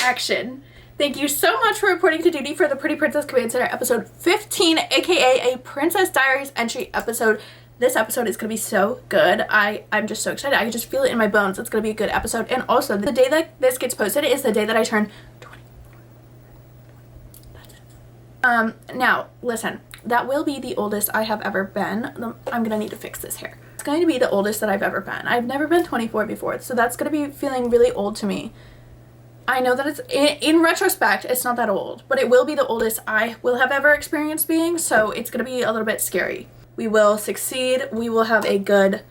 action. Thank you so much for reporting to duty for the Pretty Princess Command Center episode 15, aka a Princess Diaries entry episode. This episode is going to be so good. I'm just so excited. I can just feel it in my bones. It's going to be a good episode. And also, the day that this gets posted is the day that I turn 20. That's it. Now, listen. That will be the oldest I have ever been. I'm going to need to fix this hair. It's going to be the oldest that I've ever been. I've never been 24 before, so that's going to be feeling really old to me. I know that it's, in retrospect, it's not that old, but it will be the oldest I will have ever experienced being, so it's going to be a little bit scary. We will succeed. We will have a good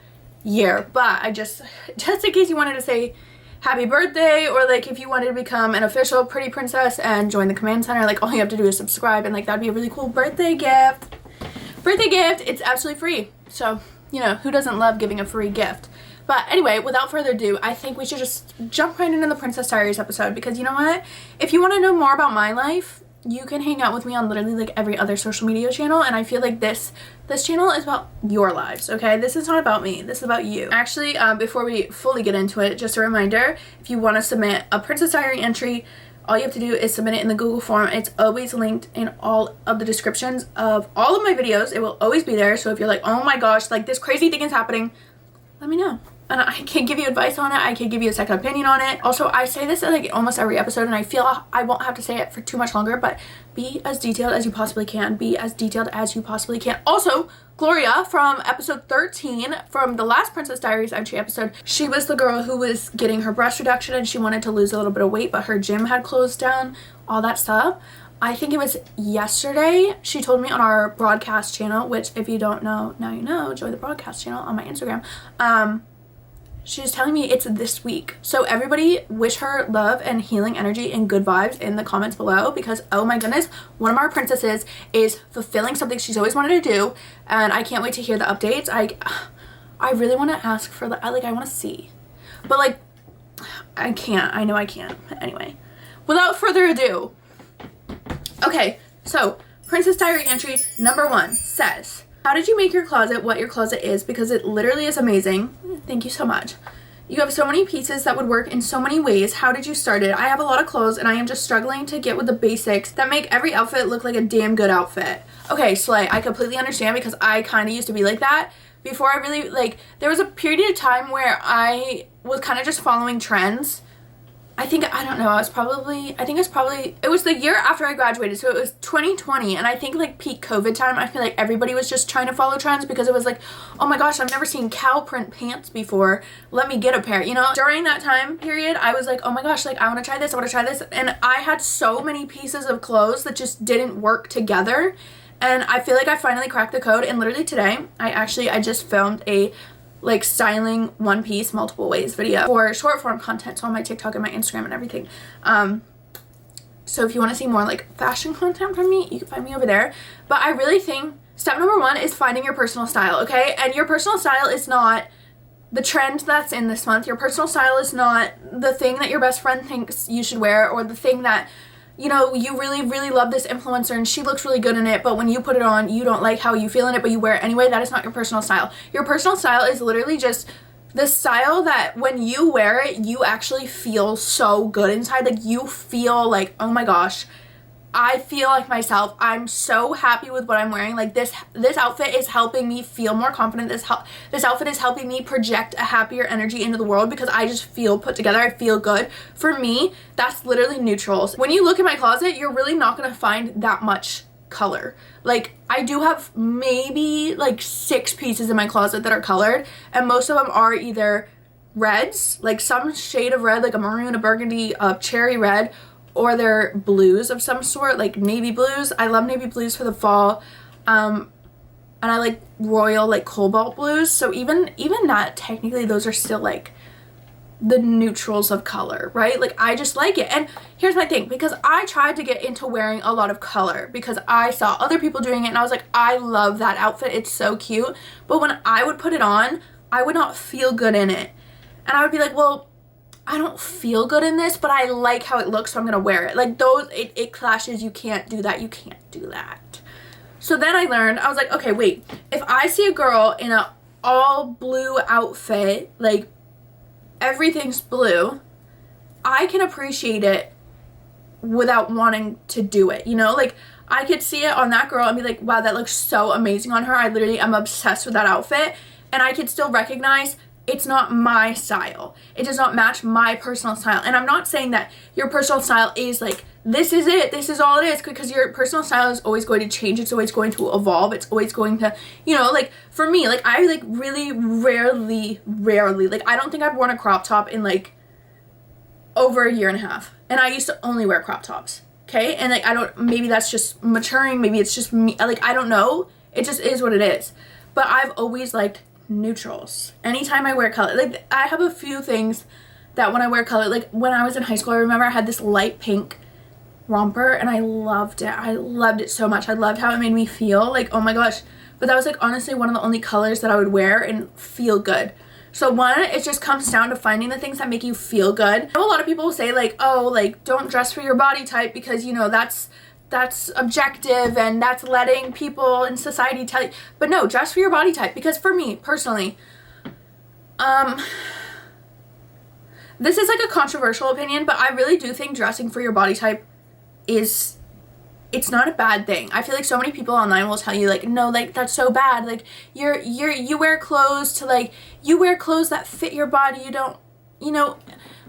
year. But I just in case you wanted to say happy birthday, or like if you wanted to become an official Pretty Princess and join the Command Center, like all you have to do is subscribe, and like that'd be a really cool birthday gift. It's absolutely free. So, you know, who doesn't love giving a free gift? But anyway, without further ado, I think we should just jump right into the Princess Diaries episode, because you know what? If you want to know more about my life, you can hang out with me on literally like every other social media channel, and I feel like this channel is about your lives, okay? This is not about me. This is about you. Actually, before we fully get into it, just a reminder, if you want to submit a Princess Diary entry, all you have to do is submit it in the Google form. It's always linked in all of the descriptions of all of my videos. It will always be there, so if you're like, oh my gosh, like this crazy thing is happening, let me know. And I can give you advice on it. I can give you a second opinion on it. Also, I say this in like almost every episode, and I feel I won't have to say it for too much longer, but be as detailed as you possibly can. Be as detailed as you possibly can. Also, Gloria from episode 13, from the last Princess Diaries entry episode, she was the girl who was getting her breast reduction and she wanted to lose a little bit of weight, but her gym had closed down, all that stuff. I think it was yesterday, she told me on our broadcast channel, which if you don't know, now you know, join the broadcast channel on my Instagram. She was telling me it's this week. So everybody wish her love and healing energy and good vibes in the comments below, because oh my goodness, one of our princesses is fulfilling something she's always wanted to do, and I can't wait to hear the updates. I really want to ask for the, like I want to see. But like, I can't. I know I can't. Anyway, without further ado. Okay, so Princess Diary entry number 1 says, how did you make your closet what your closet is? Because it literally is amazing. Thank you so much. You have so many pieces that would work in so many ways. How did you start it? I have a lot of clothes and I am just struggling to get with the basics that make every outfit look like a damn good outfit. Okay, Slay, I completely understand, because I kind of used to be like that. Before I really, like, there was a period of time where I was kind of just following trends. I think, I don't know, it was the year after I graduated, so it was 2020, and I think, like, peak COVID time, I feel like everybody was just trying to follow trends, because it was like, oh my gosh, I've never seen cow print pants before, let me get a pair, you know? During that time period, I was like, oh my gosh, like, I want to try this, and I had so many pieces of clothes that just didn't work together, and I feel like I finally cracked the code, and literally today, I just filmed a like styling one piece multiple ways video for short form content, so on my TikTok and my Instagram and everything. So if you want to see more like fashion content from me, you can find me over there. But I really think step number 1 is finding your personal style, okay? And your personal style is not the trend that's in this month. Your personal style is not the thing that your best friend thinks you should wear, or the thing that, you know, you really, really love this influencer and she looks really good in it, but when you put it on, you don't like how you feel in it, but you wear it anyway. That is not your personal style. Your personal style is literally just the style that when you wear it, you actually feel so good inside. Like, you feel like, oh my gosh, I feel like myself. I'm so happy with what I'm wearing. Like, this outfit is helping me feel more confident. This outfit is helping me project a happier energy into the world, because I just feel put together. I feel good. For me, that's literally neutrals. When you look in my closet, you're really not going to find that much color. Like, I do have maybe like 6 pieces in my closet that are colored, and most of them are either reds, like some shade of red, like a maroon, a burgundy, a cherry red, or they're blues of some sort, like navy blues. I love navy blues for the fall. And I like royal, like cobalt blues. So even that, technically those are still like the neutrals of color, right? Like, I just like it. And here's my thing, because I tried to get into wearing a lot of color because I saw other people doing it and I was like, I love that outfit, it's so cute. But when I would put it on, I would not feel good in it. And I would be like, well, I don't feel good in this, but I like how it looks, so I'm gonna wear it. Like, those, it clashes. You can't do that. You can't do that. So then I learned, I was like, okay, wait. If I see a girl in a all blue outfit, like everything's blue, I can appreciate it without wanting to do it, you know? Like, I could see it on that girl and be like, wow, that looks so amazing on her. I literally am obsessed with that outfit. And I could still recognize it's not my style. It does not match my personal style. And I'm not saying that your personal style is like, this is it, this is all it is, because your personal style is always going to change. It's always going to evolve. It's always going to, you know, like for me, like I like really rarely, like I don't think I've worn a crop top in like over a year and a half. And I used to only wear crop tops. Okay. And like, I don't, maybe that's just maturing. Maybe it's just me. Like, I don't know. It just is what it is. But I've always liked neutrals. Anytime I wear color, like I have a few things that when I wear color, like when I was in high school, I remember I had this light pink romper and I loved it. I loved it so much. I loved how it made me feel like, oh my gosh. But that was like honestly one of the only colors that I would wear and feel good. So one, it just comes down to finding the things that make you feel good. I know a lot of people will say like, oh, like don't dress for your body type because, you know, that's objective and that's letting people in society tell you. But no, dress for your body type, because for me personally, this is like a controversial opinion, but I really do think dressing for your body type it's not a bad thing. I feel like so many people online will tell you like, no, like that's so bad. Like you wear clothes to like, you wear clothes that fit your body. You don't, you know,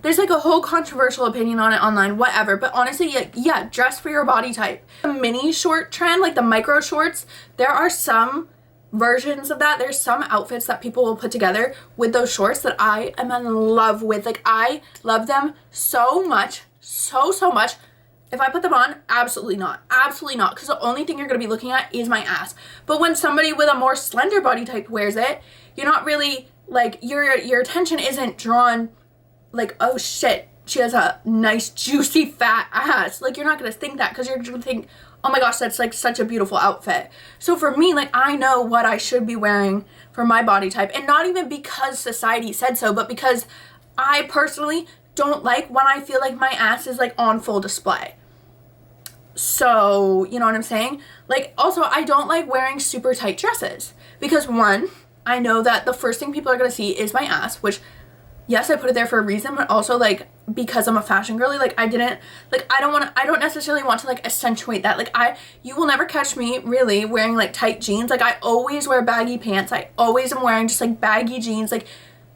there's like a whole controversial opinion on it online, whatever. But honestly, yeah, dress for your body type. The mini short trend, like the micro shorts, there are some versions of that. There's some outfits that people will put together with those shorts that I am in love with. Like I love them so much, so much. If I put them on, absolutely not. Absolutely not. Because the only thing you're going to be looking at is my ass. But when somebody with a more slender body type wears it, you're not really, like, your attention isn't drawn, like, oh shit, she has a nice, juicy, fat ass. Like, you're not going to think that because you're going to think, oh my gosh, that's, like, such a beautiful outfit. So for me, like, I know what I should be wearing for my body type. And not even because society said so, but because I personally don't like when I feel like my ass is like on full display. So, you know what I'm saying? Like, also, I don't like wearing super tight dresses because one, I know that the first thing people are going to see is my ass, which yes, I put it there for a reason, but also like because I'm a fashion girly, like I don't necessarily want to like accentuate that. Like you will never catch me really wearing like tight jeans. Like I always wear baggy pants. I always am wearing just like baggy jeans, like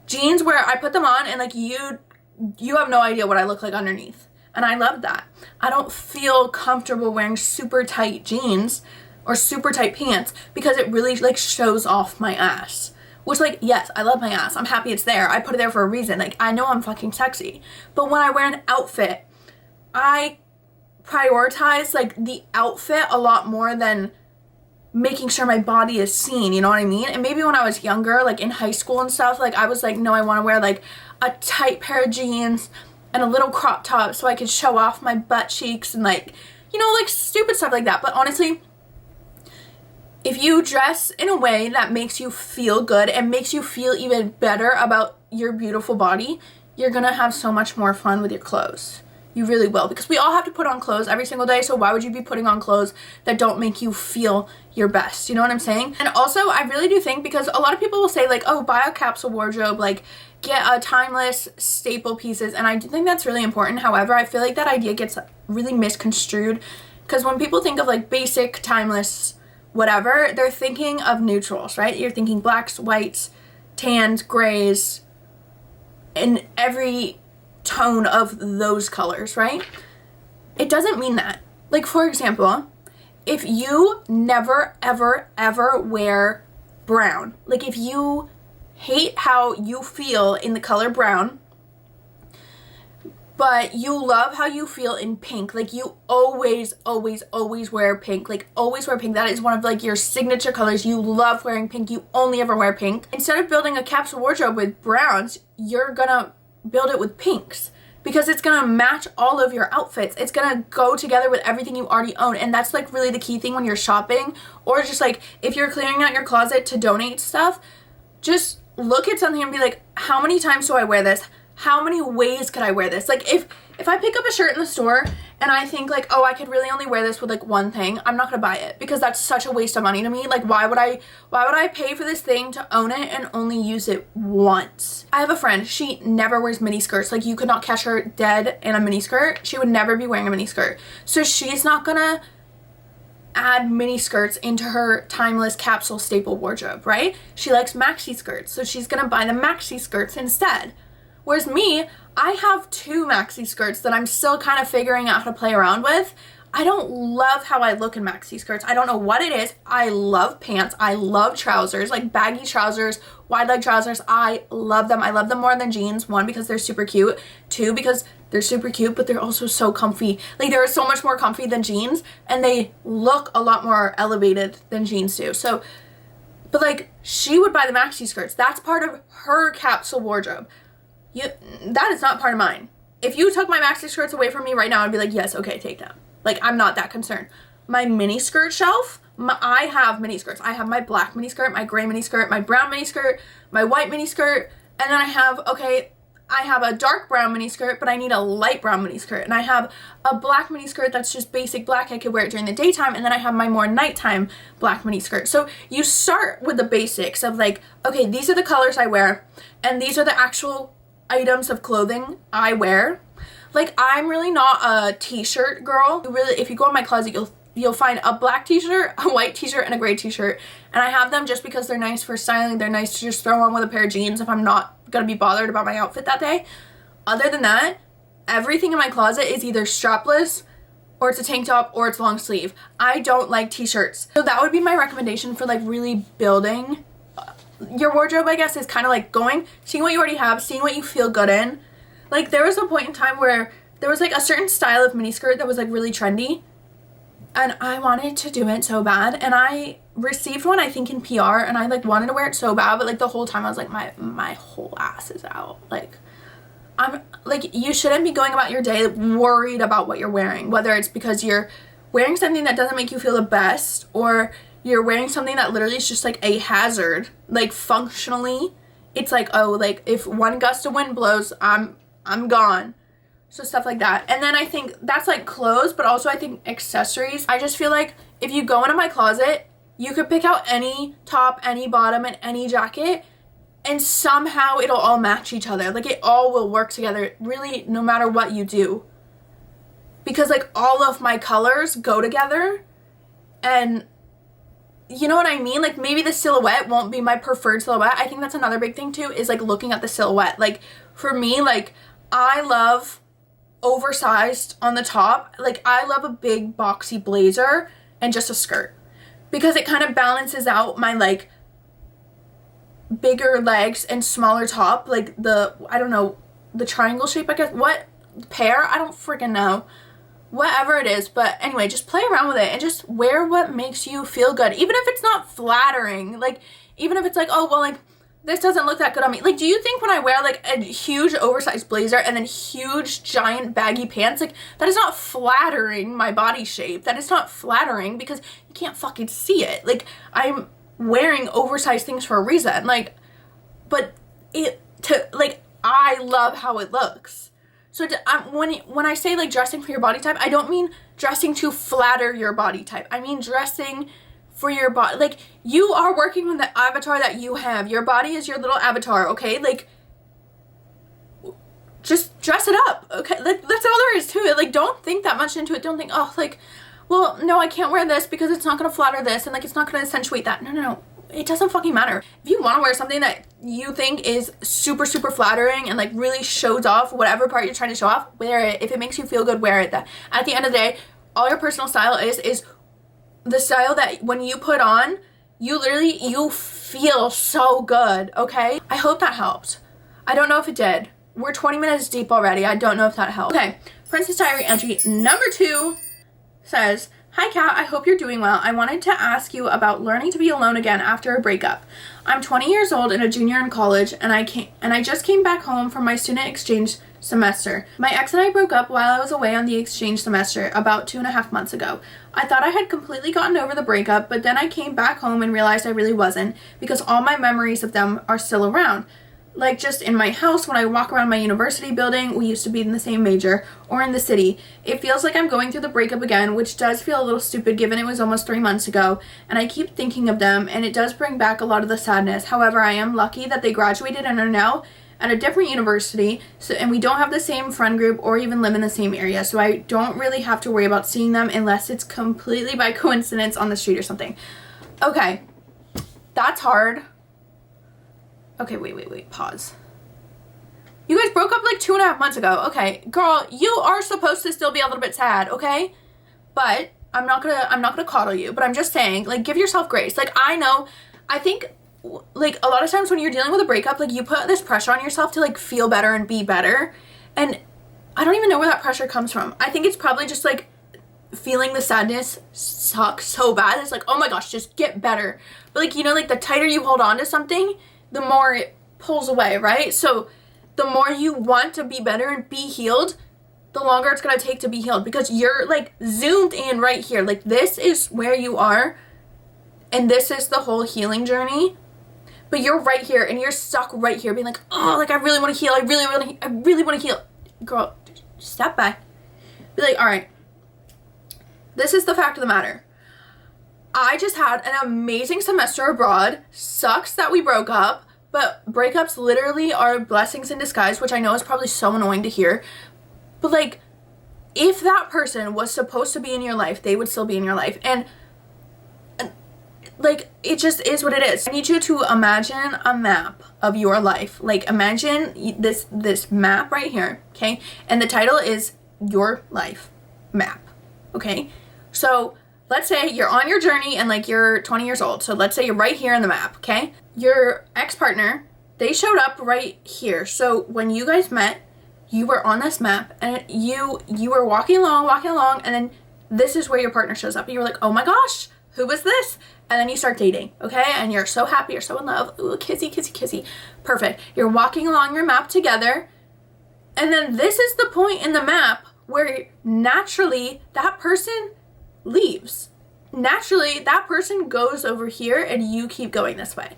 jeans where I put them on and like you have no idea what I look like underneath. And I love that. I don't feel comfortable wearing super tight jeans or super tight pants because it really like shows off my ass. Which like, yes, I love my ass. I'm happy it's there. I put it there for a reason. Like I know I'm fucking sexy. But when I wear an outfit, I prioritize like the outfit a lot more than making sure my body is seen, you know what I mean? And maybe when I was younger, like in high school and stuff, like I was like, no, I want to wear like a tight pair of jeans and a little crop top so I could show off my butt cheeks and like, you know, like stupid stuff like that. But honestly, if you dress in a way that makes you feel good and makes you feel even better about your beautiful body, you're gonna have so much more fun with your clothes. You really will, because we all have to put on clothes every single day, so why would you be putting on clothes that don't make you feel your best? You know what I'm saying? And also, I really do think, because a lot of people will say like, oh, buy a capsule wardrobe, like get a timeless staple pieces, and I do think that's really important. However, I feel like that idea gets really misconstrued, because when people think of like basic, timeless, whatever, they're thinking of neutrals, right? You're thinking blacks, whites, tans, grays, and every tone of those colors, right? It doesn't mean that. Like, for example, if you never, ever, ever wear brown, like if you hate how you feel in the color brown, but you love how you feel in pink, like you always wear pink, like always wear pink, that is one of like your signature colors, you love wearing pink, you only ever wear pink. Instead of building a capsule wardrobe with browns, you're gonna build it with pinks, because it's gonna match all of your outfits. It's gonna go together with everything you already own. And that's like really the key thing when you're shopping, or just like if you're clearing out your closet to donate stuff, just look at something and be like, how many times do I wear this? How many ways could I wear this? Like if I pick up a shirt in the store and I think like, oh, I could really only wear this with like one thing, I'm not gonna buy it because that's such a waste of money to me. Like, why would I pay for this thing to own it and only use it once? I have a friend, she never wears mini skirts. Like, you could not catch her dead in a mini skirt. She would never be wearing a mini skirt. So she's not gonna add mini skirts into her timeless capsule staple wardrobe, right? She likes maxi skirts, so she's gonna buy the maxi skirts instead. Whereas me, I have 2 maxi skirts that I'm still kind of figuring out how to play around with. I don't love how I look in maxi skirts. I don't know what it is. I love pants. I love trousers, like baggy trousers, wide leg trousers. I love them. I love them more than jeans. 1, because they're super cute. 2, because they're super cute, but they're also so comfy. Like, they're so much more comfy than jeans, and they look a lot more elevated than jeans do. So, but like, she would buy the maxi skirts. That's part of her capsule wardrobe. That is not part of mine. If you took my maxi skirts away from me right now, I'd be like, yes, okay, take them. Like, I'm not that concerned. My mini skirt shelf, I have mini skirts. I have my black mini skirt, my gray mini skirt, my brown mini skirt, my white mini skirt, and then I have a dark brown mini skirt, but I need a light brown mini skirt, and I have a black mini skirt that's just basic black. I could wear it during the daytime, and then I have my more nighttime black mini skirt. So you start with the basics of like, okay, these are the colors I wear, and these are the actual items of clothing I wear. Like, I'm really not a t-shirt girl. Really, if you go in my closet, you'll find a black t-shirt, a white t-shirt, and a gray t-shirt. And I have them just because they're nice for styling. They're nice to just throw on with a pair of jeans if I'm not gonna be bothered about my outfit that day. Other than that, everything in my closet is either strapless, or it's a tank top, or it's long sleeve. I don't like t-shirts. So that would be my recommendation for like really building your wardrobe, I guess, is kind of like seeing what you already have, seeing what you feel good in. Like, there was a point in time where there was like a certain style of miniskirt that was like really trendy, and I wanted to do it so bad, and I received one, I think, in PR, and I like wanted to wear it so bad, but like the whole time I was like, my whole ass is out. Like, I'm like, you shouldn't be going about your day worried about what you're wearing, whether it's because you're wearing something that doesn't make you feel the best, or you're wearing something that literally is just like a hazard. Like, functionally, it's like, oh, like if one gust of wind blows, I'm gone. So stuff like that. And then I think that's like clothes, but also I think accessories. I just feel like if you go into my closet, you could pick out any top, any bottom, and any jacket, and somehow it'll all match each other. Like, it all will work together, really, no matter what you do. Because like all of my colors go together, and you know what I mean? Like, maybe the silhouette won't be my preferred silhouette. I think that's another big thing too, is like looking at the silhouette. Like, for me, like, I love oversized on the top. Like, I love a big boxy blazer and just a skirt, because it kind of balances out my like bigger legs and smaller top, like the, I don't know, the triangle shape, I guess. What pair? I don't freaking know. Whatever it is, but anyway, just play around with it and just wear what makes you feel good, even if it's not flattering. Like, even if it's like, oh, well, like, this doesn't look that good on me. Like, do you think when I wear like a huge oversized blazer and then huge giant baggy pants, like, that is not flattering my body shape? That is not flattering because you can't fucking see it. Like, I'm wearing oversized things for a reason. Like, but I love how it looks. So when I say like dressing for your body type, I don't mean dressing to flatter your body type. I mean dressing for your body. Like, you are working with the avatar that you have. Your body is your little avatar, okay? Like, just dress it up, okay? Like, that's all there is to it. Like, don't think that much into it. Don't think, oh, like, well, no, I can't wear this because it's not gonna flatter this, and like, it's not gonna accentuate that. No. It doesn't fucking matter. If you want to wear something that you think is super, super flattering and like really shows off whatever part you're trying to show off, wear it. If it makes you feel good, wear it. That at the end of the day, all your personal style is the style that when you put on, you feel so good, okay? I hope that helped. I don't know if it did. We're 20 minutes deep already. I don't know if that helped. Okay, Princess Diary entry number 2 says, "Hi Kat, I hope you're doing well. I wanted to ask you about learning to be alone again after a breakup. I'm 20 years old and a junior in college, and I just came back home from my student exchange semester. My ex and I broke up while I was away on the exchange semester about 2.5 months ago. I thought I had completely gotten over the breakup, but then I came back home and realized I really wasn't, because all my memories of them are still around. like just in my house, when I walk around my university building, we used to be in the same major, or in the city, it feels like I'm going through the breakup again, which does feel a little stupid given it was almost 3 months ago, and I keep thinking of them, and it does bring back a lot of the sadness. However, I am lucky that they graduated and are now at a different university, and we don't have the same friend group or even live in the same area, so I don't really have to worry about seeing them unless it's completely by coincidence on the street or something. Okay, that's hard. Okay, wait, pause. You guys broke up like 2.5 months ago. Okay, girl, you are supposed to still be a little bit sad, okay? But I'm not gonna coddle you, but I'm just saying, like, give yourself grace. Like, I think, like, a lot of times when you're dealing with a breakup, like, you put this pressure on yourself to, like, feel better and be better, and I don't even know where that pressure comes from. I think it's probably just, like, feeling the sadness sucks so bad. It's like, oh my gosh, just get better. But, like, you know, like, the tighter you hold on to something, the more it pulls away, right? So the more you want to be better and be healed, the longer it's gonna take to be healed, because you're like zoomed in right here. Like, this is where you are, and this is the whole healing journey, but you're right here and you're stuck right here being like, oh, like, I really want to heal. I really want to heal. Girl, step back. Be like, all right, this is the fact of the matter. I just had an amazing semester abroad. Sucks that we broke up, but breakups literally are blessings in disguise, which I know is probably so annoying to hear. But, like, if that person was supposed to be in your life, they would still be in your life. And like, it just is what it is. I need you to imagine a map of your life. Like, imagine this map right here, okay? And the title is Your Life Map, okay? So let's say you're on your journey and, like, you're 20 years old. So let's say you're right here in the map, okay? Your ex-partner, they showed up right here. So when you guys met, you were on this map, and you were walking along, and then this is where your partner shows up. And you were like, oh my gosh, who was this? And then you start dating, okay? And you're so happy, you're so in love. Ooh, kissy, kissy, kissy. Perfect. You're walking along your map together, and then this is the point in the map where naturally that person leaves. Naturally, that person goes over here and you keep going this way.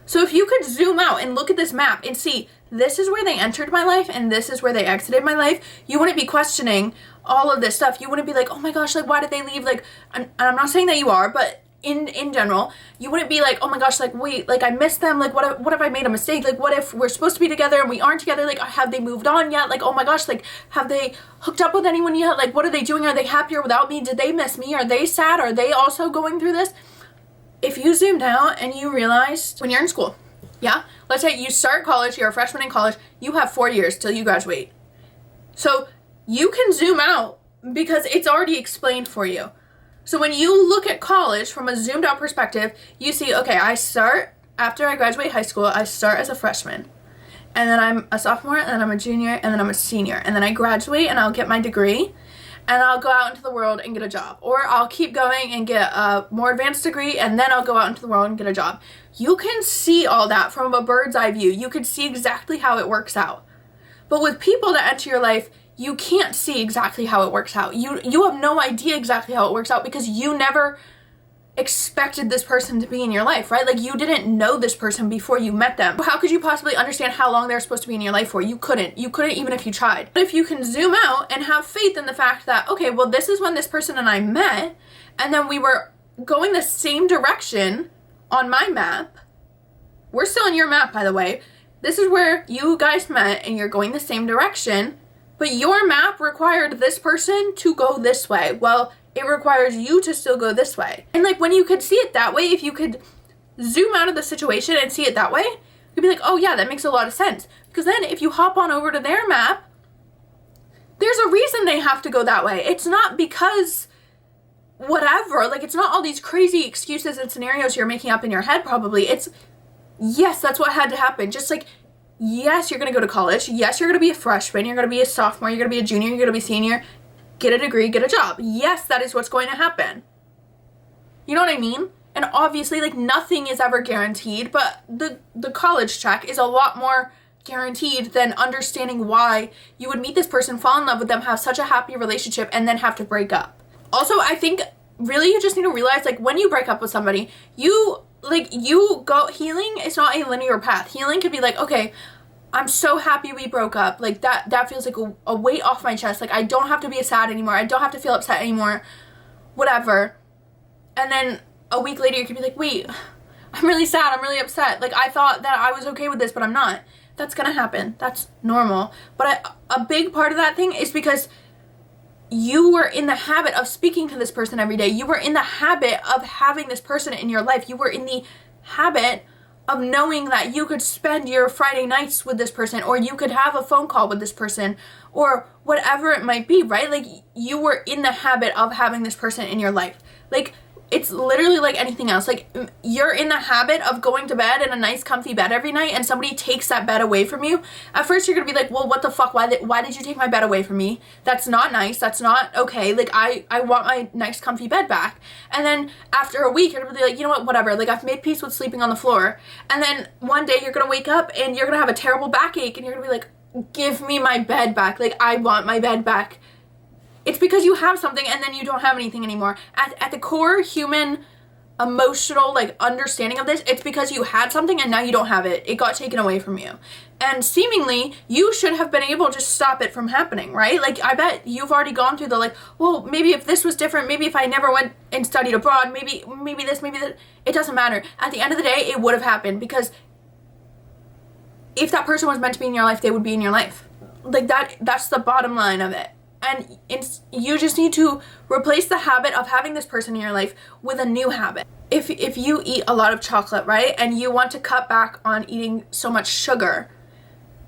So if you could zoom out and look at this map and see, this is where they entered my life and this is where they exited my life, you wouldn't be questioning all of this stuff. You wouldn't be like, oh my gosh, like, why did they leave? Like, and I'm not saying that you are, but in general, you wouldn't be like, oh my gosh, like, wait, like, I missed them. Like, what if I made a mistake? Like, what if we're supposed to be together and we aren't together? Like, have they moved on yet? Like, oh my gosh, like, have they hooked up with anyone yet? Like, what are they doing? Are they happier without me? Did they miss me? Are they sad? Are they also going through this? If you zoomed out and you realized when you're in school, yeah, let's say you start college, you're a freshman in college, you have 4 years till you graduate. So you can zoom out because it's already explained for you. So when you look at college from a zoomed out perspective, you see, okay, I start, after I graduate high school, I start as a freshman. And then I'm a sophomore, and then I'm a junior, and then I'm a senior. And then I graduate, and I'll get my degree, and I'll go out into the world and get a job. Or I'll keep going and get a more advanced degree, and then I'll go out into the world and get a job. You can see all that from a bird's eye view. You can see exactly how it works out. But with people that enter your life, you can't see exactly how it works out. You have no idea exactly how it works out because you never expected this person to be in your life, right? Like, you didn't know this person before you met them. How could you possibly understand how long they're supposed to be in your life for? You couldn't even if you tried. But if you can zoom out and have faith in the fact that, okay, well, this is when this person and I met, and then we were going the same direction on my map. We're still in your map, by the way. This is where you guys met and you're going the same direction, but your map required this person to go this way. Well, it requires you to still go this way. And, like, when you could see it that way, if you could zoom out of the situation and see it that way, you'd be like, oh yeah, that makes a lot of sense. Because then if you hop on over to their map, there's a reason they have to go that way. It's not because whatever, like, it's not all these crazy excuses and scenarios you're making up in your head probably. It's, yes, that's what had to happen. Just like, yes, you're going to go to college. Yes, you're going to be a freshman. You're going to be a sophomore. You're going to be a junior. You're going to be a senior. Get a degree, get a job. Yes, that is what's going to happen. You know what I mean? And obviously, like, nothing is ever guaranteed, but the college track is a lot more guaranteed than understanding why you would meet this person, fall in love with them, have such a happy relationship, and then have to break up. Also, I think really you just need to realize, like, when you break up with somebody, you go, healing is not a linear path. Healing could be like, okay, I'm so happy we broke up. Like, that feels like a weight off my chest. Like, I don't have to be sad anymore. I don't have to feel upset anymore. Whatever. And then a week later, you could be like, wait, I'm really sad. I'm really upset. Like, I thought that I was okay with this, but I'm not. That's gonna happen. That's normal. But a big part of that thing is because you were in the habit of speaking to this person every day. You were in the habit of having this person in your life. You were in the habit of knowing that you could spend your Friday nights with this person, or you could have a phone call with this person, or whatever it might be, right? Like, you were in the habit of having this person in your life. Like, it's literally like anything else. Like, you're in the habit of going to bed in a nice comfy bed every night, and somebody takes that bed away from you. At first you're gonna be like, well, what the fuck, why did you take my bed away from me? That's not nice. That's not okay. Like, I want my nice comfy bed back. And then after a week you're gonna be like, you know what, whatever, like, I've made peace with sleeping on the floor. And then one day you're gonna wake up and you're gonna have a terrible backache, and you're gonna be like, give me my bed back. Like, I want my bed back. It's because you have something and then you don't have anything anymore. At the core human emotional, like, understanding of this, it's because you had something and now you don't have it. It got taken away from you. And seemingly, you should have been able to stop it from happening, right? Like, I bet you've already gone through the, like, well, maybe if this was different, maybe if I never went and studied abroad, maybe this, maybe that. It doesn't matter. At the end of the day, it would have happened, because if that person was meant to be in your life, they would be in your life. Like, that's the bottom line of it. And you just need to replace the habit of having this person in your life with a new habit. If you eat a lot of chocolate, right, and you want to cut back on eating so much sugar,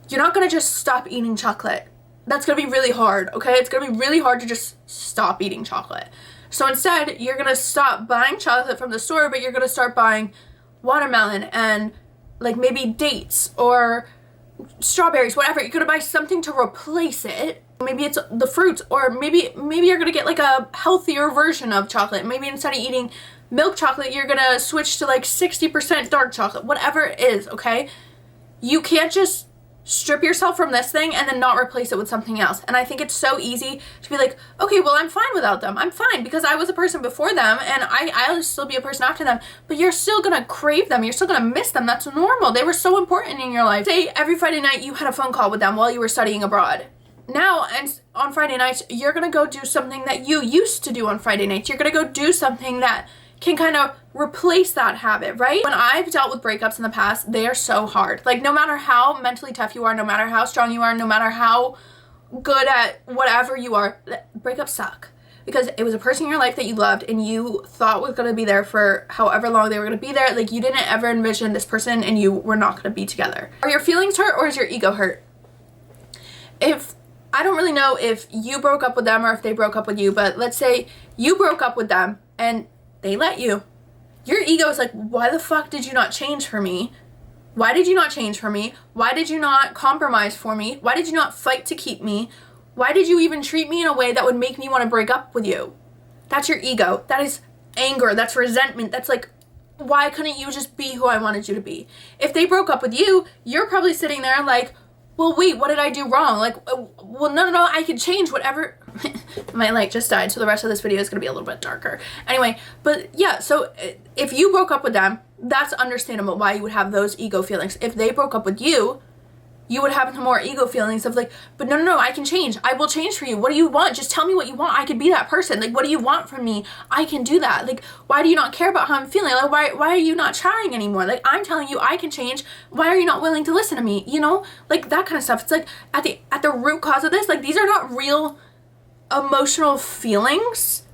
you're not going to just stop eating chocolate. That's going to be really hard, okay? It's going to be really hard to just stop eating chocolate. So instead, you're going to stop buying chocolate from the store, but you're going to start buying watermelon and, like, maybe dates or strawberries, whatever. You're going to buy something to replace it. Maybe it's the fruits, or maybe you're gonna get like a healthier version of chocolate. Maybe instead of eating milk chocolate, you're gonna switch to like 60% dark chocolate. Whatever it is, okay? You can't just strip yourself from this thing and then not replace it with something else. And I think it's so easy to be like, okay, well, I'm fine without them. I'm fine because I was a person before them, and I'll still be a person after them. But you're still gonna crave them. You're still gonna miss them. That's normal. They were so important in your life. Say every Friday night you had a phone call with them while you were studying abroad. Now, and on Friday nights, you're gonna go do something that you used to do on Friday nights. You're gonna go do something that can kind of replace that habit, right? When I've dealt with breakups in the past, they are so hard. Like, no matter how mentally tough you are, no matter how strong you are, no matter how good at whatever you are, breakups suck. Because it was a person in your life that you loved and you thought was gonna be there for however long they were gonna be there. Like, you didn't ever envision this person and you were not gonna be together. Are your feelings hurt, or is your ego hurt? I don't really know if you broke up with them or if they broke up with you, but let's say you broke up with them and they let you. Your ego is like, why the fuck did you not change for me? Why did you not change for me? Why did you not compromise for me? Why did you not fight to keep me? Why did you even treat me in a way that would make me want to break up with you? That's your ego. That is anger. That's resentment. That's like, why couldn't you just be who I wanted you to be? If they broke up with you, you're probably sitting there like, well, wait, what did I do wrong? Like, well, no, I can change whatever. My light just died, so the rest of this video is going to be a little bit darker. Anyway, but yeah, so if you broke up with them, that's understandable why you would have those ego feelings. If they broke up with you, you would have more ego feelings of like, but no, I can change. I will change for you. What do you want? Just tell me what you want. I could be that person. Like, what do you want from me? I can do that. Like, why do you not care about how I'm feeling? Like, why are you not trying anymore? Like, I'm telling you I can change. Why are you not willing to listen to me? You know, like that kind of stuff. It's like at the root cause of this, like, these are not real emotional feelings.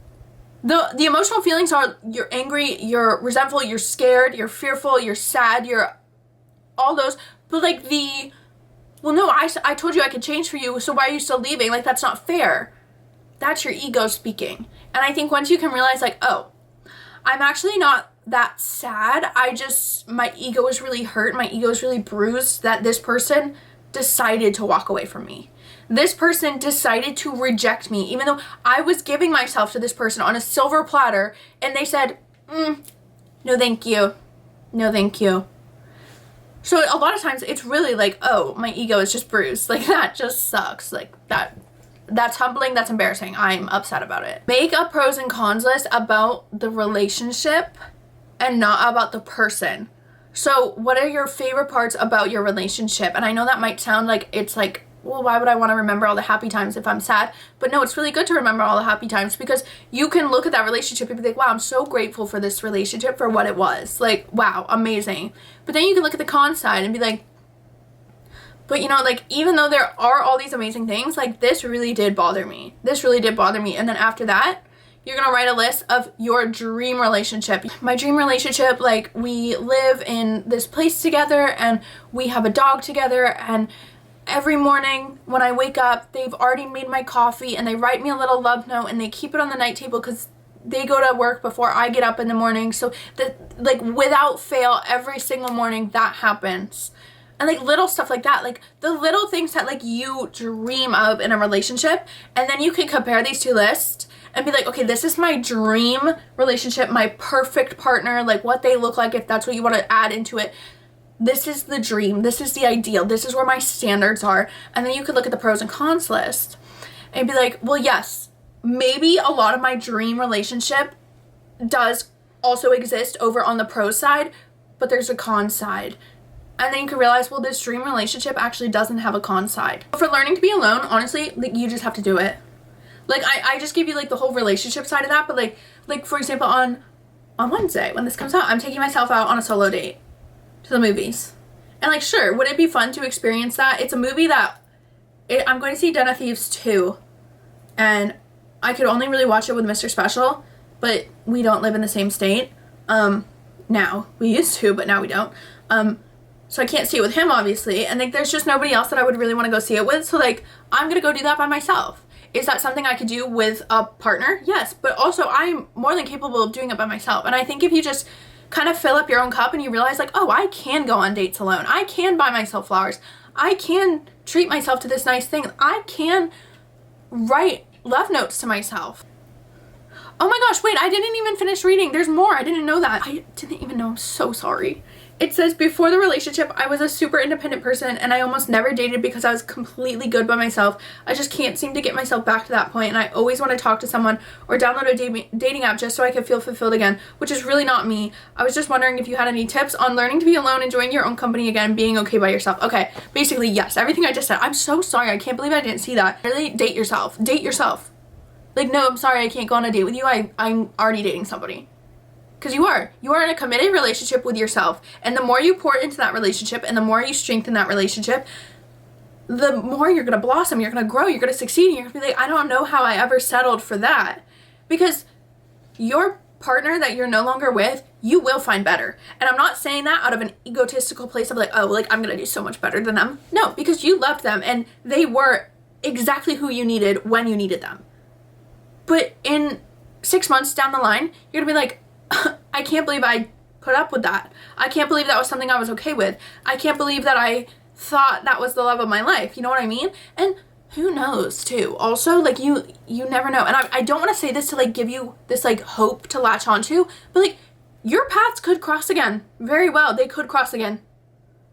The emotional feelings are you're angry, you're resentful, you're scared, you're fearful, you're sad, you're all those. But like well, no, I told you I could change for you, so why are you still leaving? Like, that's not fair. That's your ego speaking. And I think once you can realize, like, oh, I'm actually not that sad. My ego is really hurt. My ego is really bruised that this person decided to walk away from me. This person decided to reject me, even though I was giving myself to this person on a silver platter, and they said, no, thank you. No, thank you. So a lot of times it's really like, oh, my ego is just bruised. Like, that just sucks. Like, that's humbling. That's embarrassing. I'm upset about it. Make a pros and cons list about the relationship and not about the person. So what are your favorite parts about your relationship? And I know that might sound like it's like, well, why would I want to remember all the happy times if I'm sad? But no, it's really good to remember all the happy times, because you can look at that relationship and be like, wow, I'm so grateful for this relationship for what it was. Like, wow, amazing. But then you can look at the con side and be like, but you know, like, even though there are all these amazing things, like, this really did bother me. This really did bother me. And then after that, you're gonna write a list of your dream relationship. My dream relationship, like, we live in this place together and we have a dog together, and every morning when I wake up, they've already made my coffee and they write me a little love note and they keep it on the night table because they go to work before I get up in the morning. So that, like, without fail, every single morning that happens. And like little stuff like that, like the little things that like you dream of in a relationship, and then you can compare these two lists and be like, okay, this is my dream relationship, my perfect partner, like what they look like, if that's what you want to add into it. This is the dream, this is the ideal, this is where my standards are. And then you could look at the pros and cons list and be like, well, yes, maybe a lot of my dream relationship does also exist over on the pro side, but there's a con side. And then you can realize, well, this dream relationship actually doesn't have a con side. For learning to be alone, honestly, like, you just have to do it. Like, I just gave you like the whole relationship side of that, but like for example, on Wednesday when this comes out, I'm taking myself out on a solo date to the movies. And like, sure, would it be fun to experience that? It's a movie that I'm going to see Den of Thieves 2, and I could only really watch it with Mr. Special, but we don't live in the same state. Now we used to, but now we don't. So I can't see it with him, obviously, and like there's just nobody else that I would really want to go see it with, so like I'm gonna go do that by myself. Is that something I could do with a partner? Yes, but also I'm more than capable of doing it by myself. And I think if you just kind of fill up your own cup and you realize like, oh, I can go on dates alone, I can buy myself flowers, I can treat myself to this nice thing, I can write love notes to myself. Oh my gosh, wait, I didn't even finish reading. There's more. I didn't know that. I didn't even know. I'm so sorry. It says, before the relationship, I was a super independent person and I almost never dated because I was completely good by myself. I just can't seem to get myself back to that point, and I always want to talk to someone or download a dating app just so I can feel fulfilled again, which is really not me. I was just wondering if you had any tips on learning to be alone, enjoying your own company again, being okay by yourself. Okay, basically, yes, everything I just said. I'm so sorry. I can't believe I didn't see that. Really, date yourself. Date yourself. Like, no, I'm sorry, I can't go on a date with you. I'm already dating somebody. Because you are in a committed relationship with yourself. And the more you pour into that relationship and the more you strengthen that relationship, the more you're going to blossom, you're going to grow, you're going to succeed. And you're going to be like, I don't know how I ever settled for that. Because your partner that you're no longer with, you will find better. And I'm not saying that out of an egotistical place of like, oh, like I'm going to do so much better than them. No, because you loved them and they were exactly who you needed when you needed them. But in 6 months down the line, you're going to be like, I can't believe I put up with that. I can't believe that was something I was okay with. I can't believe that I thought that was the love of my life. You know what I mean? And who knows too. Also, like you never know. And I don't want to say this to like give you this like hope to latch onto, but like your paths could cross again. Very well, they could cross again.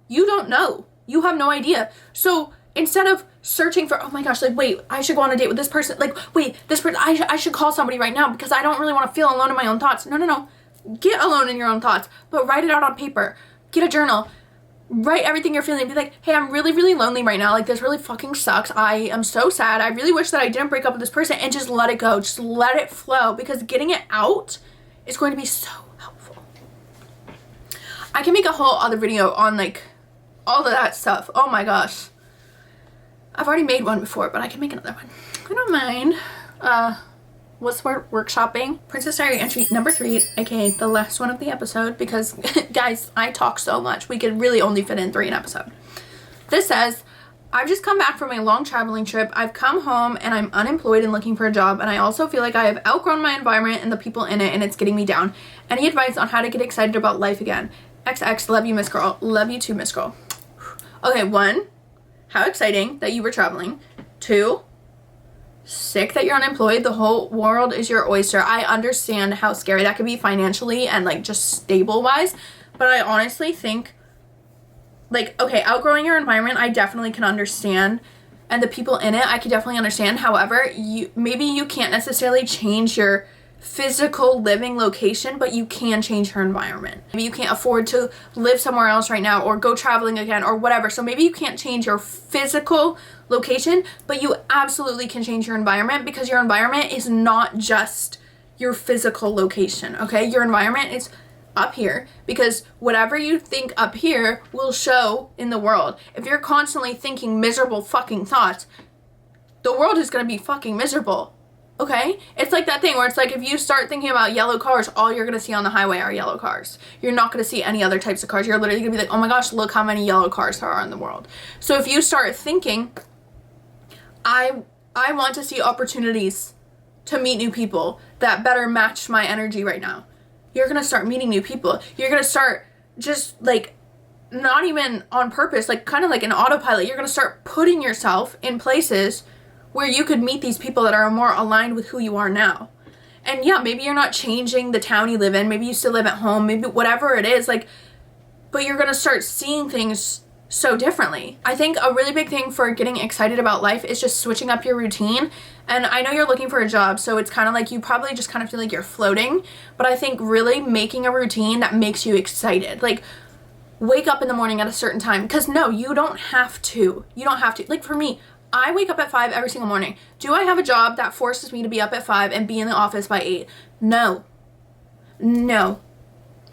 You don't know. You have no idea. So instead of searching for, oh my gosh, like, wait, I should go on a date with this person. Like, wait, this person, I should call somebody right now because I don't really want to feel alone in my own thoughts. No. Get alone in your own thoughts, but write it out on paper. Get a journal. Write everything you're feeling. Be like, hey, I'm really, really lonely right now. Like, this really fucking sucks. I am so sad. I really wish that I didn't break up with this person, and just let it go. Just let it flow, because getting it out is going to be so helpful. I can make a whole other video on like all of that stuff. Oh my gosh. I've already made one before, but I can make another one. I don't mind. What's the word? Workshopping. Princess Diary entry number 3, aka the last one of the episode, because guys, I talk so much. We could really only fit in 3 an episode. This says, I've just come back from a long traveling trip. I've come home and I'm unemployed and looking for a job, and I also feel like I have outgrown my environment and the people in it, and it's getting me down. Any advice on how to get excited about life again? XX, love you, Miss Girl. Love you too, Miss Girl. Okay, 1, how exciting that you were traveling. 2, sick that you're unemployed. The whole world is your oyster. I understand how scary that could be financially and like just stable wise, but I honestly think like, okay, outgrowing your environment, I definitely can understand, and the people in it, I could definitely understand. However, maybe you can't necessarily change your physical living location, but you can change your environment. Maybe you can't afford to live somewhere else right now or go traveling again or whatever. So maybe you can't change your physical location, but you absolutely can change your environment, because your environment is not just your physical location, okay? Your environment is up here, because whatever you think up here will show in the world. If you're constantly thinking miserable fucking thoughts, the world is gonna be fucking miserable. Okay? It's like that thing where it's like, if you start thinking about yellow cars, all you're going to see on the highway are yellow cars. You're not going to see any other types of cars. You're literally going to be like, oh my gosh, look how many yellow cars there are in the world. So if you start thinking, I want to see opportunities to meet new people that better match my energy right now, you're going to start meeting new people. You're going to start just like, not even on purpose, like kind of like an autopilot. You're going to start putting yourself in places where you could meet these people that are more aligned with who you are now. And yeah, maybe you're not changing the town you live in, maybe you still live at home, maybe whatever it is, like, but you're gonna start seeing things so differently. I think a really big thing for getting excited about life is just switching up your routine. And I know you're looking for a job, so it's kind of like you probably just kind of feel like you're floating, but I think really making a routine that makes you excited. Like, wake up in the morning at a certain time, because no, you don't have to. Like for me, I wake up at 5 every single morning. Do I have a job that forces me to be up at 5 and be in the office by 8? No.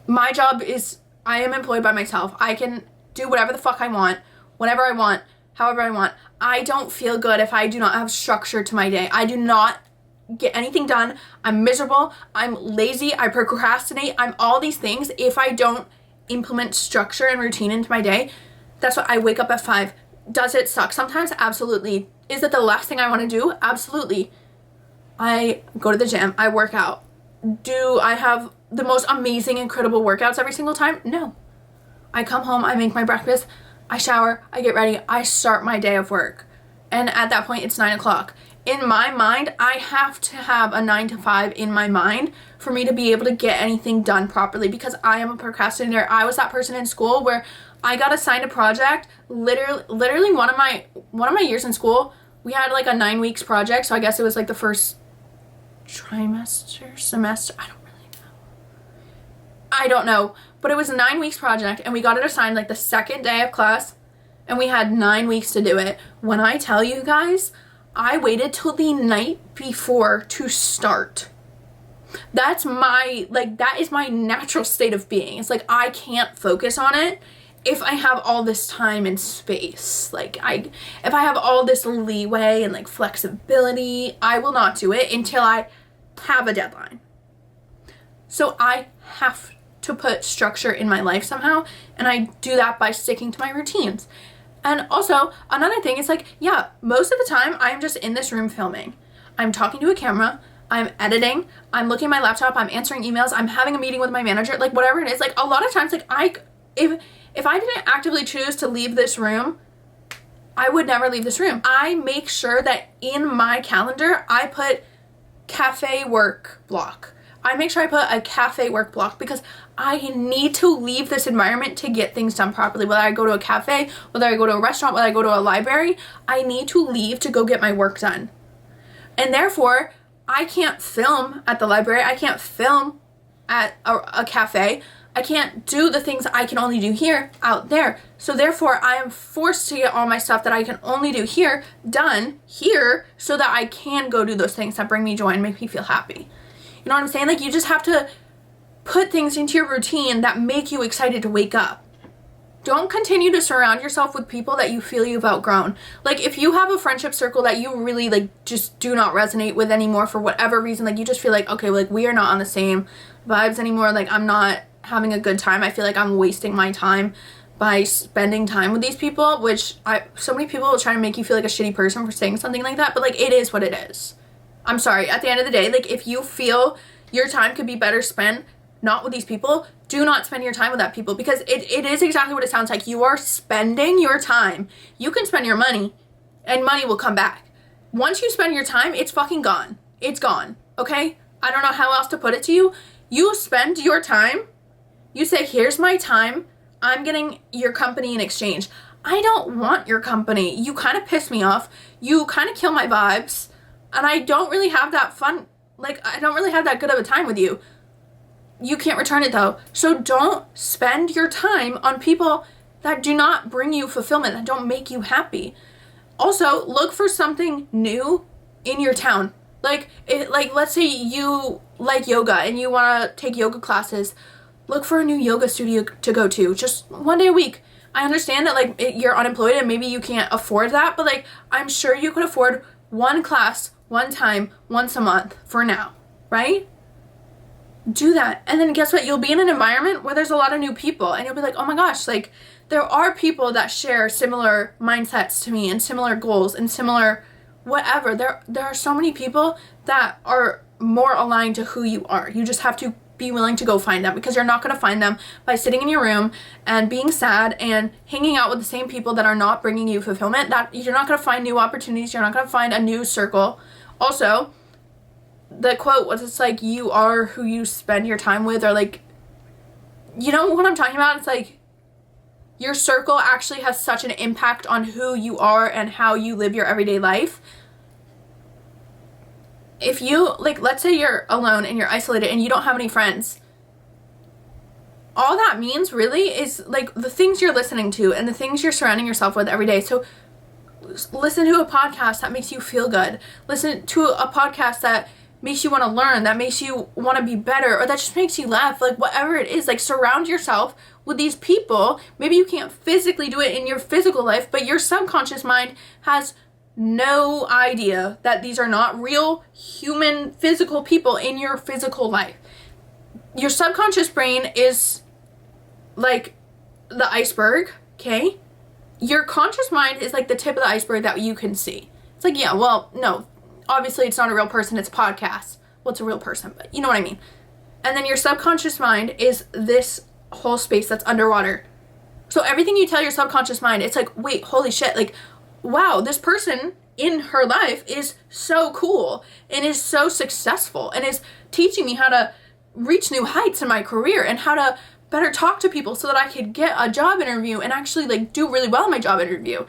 My job is, I am employed by myself. I can do whatever the fuck I want, whenever I want, however I want. I don't feel good if I do not have structure to my day. I do not get anything done. I'm miserable. I'm lazy. I procrastinate. I'm all these things if I don't implement structure and routine into my day. That's why I wake up at 5. Does it suck sometimes? Absolutely. Is it the last thing I want to do? Absolutely. I go to the gym. I work out. Do I have the most amazing, incredible workouts every single time? No. I come home. I make my breakfast. I shower. I get ready. I start my day of work. And at that point, it's 9 o'clock. In my mind, I have to have a 9 to 5 in my mind for me to be able to get anything done properly, because I am a procrastinator. I was that person in school where I got assigned a project. Literally one of my years in school, we had like a 9 weeks project. So I guess it was like the first semester. I don't know. But it was a 9 weeks project, and we got it assigned like the second day of class, and we had 9 weeks to do it. When I tell you guys, I waited till the night before to start. That is my natural state of being. It's like, I can't focus on it if I have all this time and space. Like, if I have all this leeway and like flexibility, I will not do it until I have a deadline. So I have to put structure in my life somehow, and I do that by sticking to my routines. And also, another thing is like, yeah, most of the time I'm just in this room filming. I'm talking to a camera, I'm editing, I'm looking at my laptop, I'm answering emails, I'm having a meeting with my manager, like whatever it is. Like, a lot of times, like, if I didn't actively choose to leave this room, I would never leave this room. I make sure that in my calendar, I put cafe work block. I make sure I put a cafe work block, because I need to leave this environment to get things done properly. Whether I go to a cafe, whether I go to a restaurant, whether I go to a library, I need to leave to go get my work done. And therefore, I can't film at the library. I can't film at a cafe. I can't do the things I can only do here, out there. So therefore, I am forced to get all my stuff that I can only do here, done here, so that I can go do those things that bring me joy and make me feel happy. You know what I'm saying? Like, you just have to put things into your routine that make you excited to wake up. Don't continue to surround yourself with people that you feel you've outgrown. Like, if you have a friendship circle that you really, like, just do not resonate with anymore for whatever reason, like, you just feel like, okay, like, we are not on the same vibes anymore, like, I'm not having a good time, I feel like I'm wasting my time by spending time with these people, which so many people will try to make you feel like a shitty person for saying something like that, but, like, it is what it is. I'm sorry, at the end of the day, like, if you feel your time could be better spent not with these people, do not spend your time with that people, because it is exactly what it sounds like. You are spending your time. You can spend your money, and money will come back. Once you spend your time, it's fucking gone. It's gone, okay? I don't know how else to put it to you. You spend your time, you say, here's my time, I'm getting your company in exchange. I don't want your company. You kind of piss me off. You kind of kill my vibes. And I don't really have that fun like, I don't really have that good of a time with you. You can't return it though. So don't spend your time on people that do not bring you fulfillment, that don't make you happy. Also, look for something new in your town. Like, let's say you like yoga and you want to take yoga classes. Look for a new yoga studio to go to, just one day a week. I understand that, like, you're unemployed and maybe you can't afford that, but, like, I'm sure you could afford one class, one time, once a month for now, right? Do that. And then guess what? You'll be in an environment where there's a lot of new people and you'll be like, oh my gosh, like, there are people that share similar mindsets to me and similar goals and similar whatever. There are so many people that are more aligned to who you are. You just have to be willing to go find them, because you're not going to find them by sitting in your room and being sad and hanging out with the same people that are not bringing you fulfillment. That you're not going to find new opportunities. You're not going to find a new circle. Also, the quote was, it's like, you are who you spend your time with, or like, you know what I'm talking about? It's like, your circle actually has such an impact on who you are and how you live your everyday life. If you, like, let's say you're alone and you're isolated and you don't have any friends, all that means really is, like, the things you're listening to and the things you're surrounding yourself with every day. So listen to a podcast that makes you feel good. Listen to a podcast that makes you want to learn, that makes you want to be better, or that just makes you laugh. Like, whatever it is, like, surround yourself with these people. Maybe you can't physically do it in your physical life, but your subconscious mind has no idea that these are not real human physical people in your physical life. Your subconscious brain is like the iceberg, okay? Your conscious mind is like the tip of the iceberg that you can see. It's like, yeah, well, no, obviously it's not a real person, it's a podcast. Well, it's a real person, but you know what I mean. And then your subconscious mind is this whole space that's underwater. So everything you tell your subconscious mind, it's like, wait, holy shit, like, wow, this person in her life is so cool and is so successful and is teaching me how to reach new heights in my career and how to better talk to people so that I could get a job interview and actually, like, do really well in my job interview.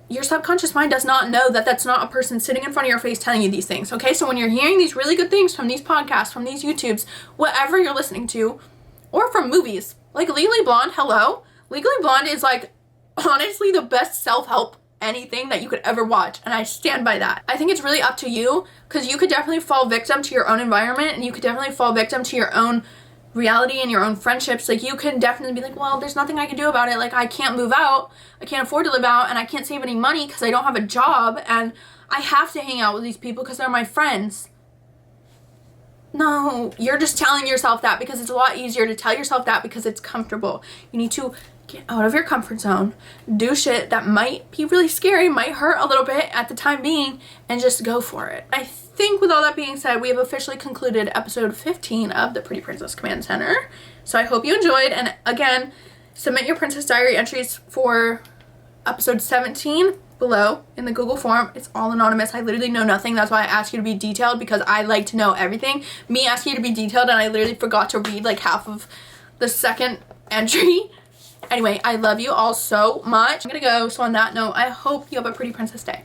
Your subconscious mind does not know that that's not a person sitting in front of your face telling you these things, okay? So when you're hearing these really good things from these podcasts, from these YouTubes, whatever you're listening to, or from movies, like Legally Blonde, hello? Legally Blonde is, like, honestly the best self-help anything that you could ever watch, and I stand by that. I think it's really up to you, because you could definitely fall victim to your own environment, and you could definitely fall victim to your own reality and your own friendships. Like, you can definitely be like, well, there's nothing I can do about it. Like, I can't move out, I can't afford to live out, and I can't save any money because I don't have a job, and I have to hang out with these people because they're my friends. No, you're just telling yourself that because it's a lot easier to tell yourself that because it's comfortable. You need to get out of your comfort zone, do shit that might be really scary, might hurt a little bit at the time being, and just go for it. I think with all that being said, we have officially concluded episode 15 of the Pretty Princess Command Center. So I hope you enjoyed, and again, submit your Princess Diary entries for episode 17 below in the Google form. It's all anonymous. I literally know nothing. That's why I ask you to be detailed, because I like to know everything. Me asking you to be detailed, and I literally forgot to read like half of the second entry. Anyway, I love you all so much. I'm gonna go. So on that note, I hope you have a pretty princess day.